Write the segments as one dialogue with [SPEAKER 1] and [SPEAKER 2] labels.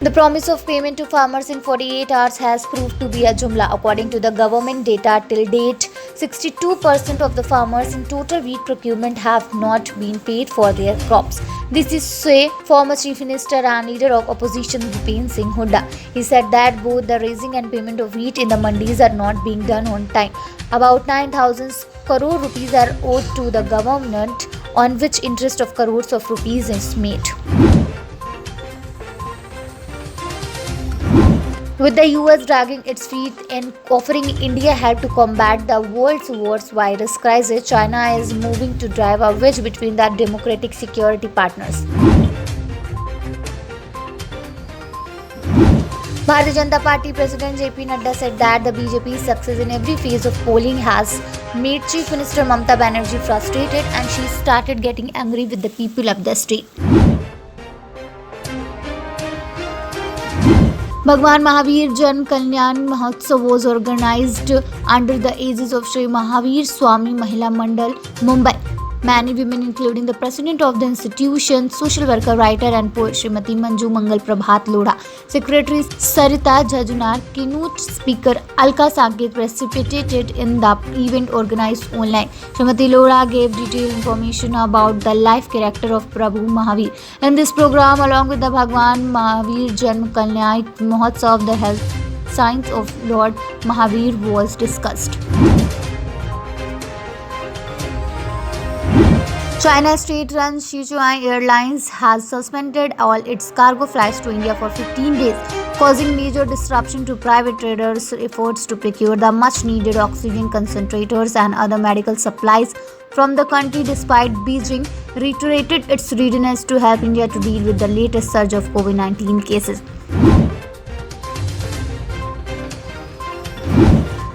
[SPEAKER 1] The promise of payment to farmers in 48 hours has proved to be a jumla. According to the government data, till date, 62% of the farmers in total wheat procurement have not been paid for their crops. This is say former Chief Minister and leader of opposition Bhupen Singh Hooda. He said that both the raising and payment of wheat in the mandis are not being done on time. About 9,000 crore rupees are owed to the government, on which interest of crores of rupees is made. With the US dragging its feet and offering India help to combat the world's worst virus crisis, China is moving to drive a wedge between the democratic security partners. Bharatiya Janata Party President JP Nadda said that the BJP's success in every phase of polling has made Chief Minister Mamata Banerjee frustrated, and she started getting angry with the people of the state. Bhagwan Mahavir Jan Kalyan Mahotsav was organized under the aegis of Sri Mahavir Swami Mahila Mandal, Mumbai. Many women, including the president of the institution, social worker, writer and poet Srimati Manju Mangal Prabhat Lodha, Secretary Sarita Jhajunar, keynote speaker Alka Saket participated in the event organized online. Srimati Lodha gave detailed information about the life character of Prabhu Mahavir. In this program, along with the Bhagwan Mahavir Jan Kalyan Mahotsav, the health science of Lord Mahavir was discussed. China state-run Sichuan Airlines has suspended all its cargo flights to India for 15 days, causing major disruption to private traders' efforts to procure the much-needed oxygen concentrators and other medical supplies from the country, despite Beijing reiterated its readiness to help India to deal with the latest surge of COVID-19 cases.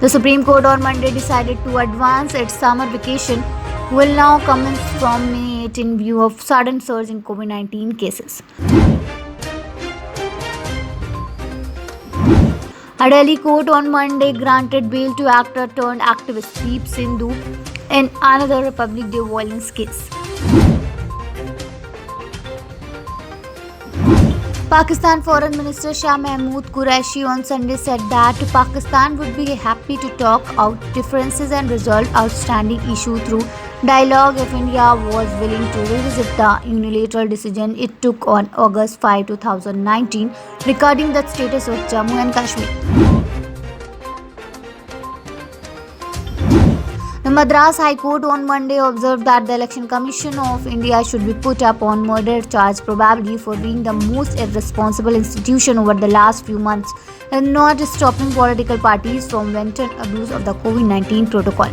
[SPEAKER 1] The Supreme Court on Monday decided to advance its summer vacation will now commence from May 8 in view of sudden surge in COVID-19 cases. A Delhi court on Monday granted bail to actor turned activist Deep Sindhu in another Republic Day violence case. Pakistan Foreign Minister Shah Mahmood Qureshi on Sunday said that Pakistan would be happy to talk out differences and resolve outstanding issues through dialogue if India was willing to revisit the unilateral decision it took on August 5, 2019 regarding the status of Jammu and Kashmir. The Madras High Court on Monday observed that the Election Commission of India should be put up on murder charge, probably for being the most irresponsible institution over the last few months and not stopping political parties from wanton abuse of the COVID-19 protocol.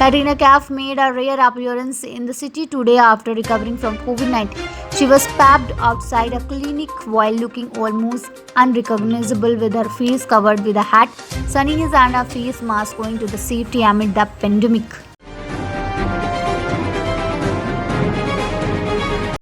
[SPEAKER 1] Katrina Kaif made a rare appearance in the city today after recovering from COVID-19. She was papped outside a clinic while looking almost unrecognizable with her face covered with a hat, sunnies and a face mask owing to the safety amid the pandemic.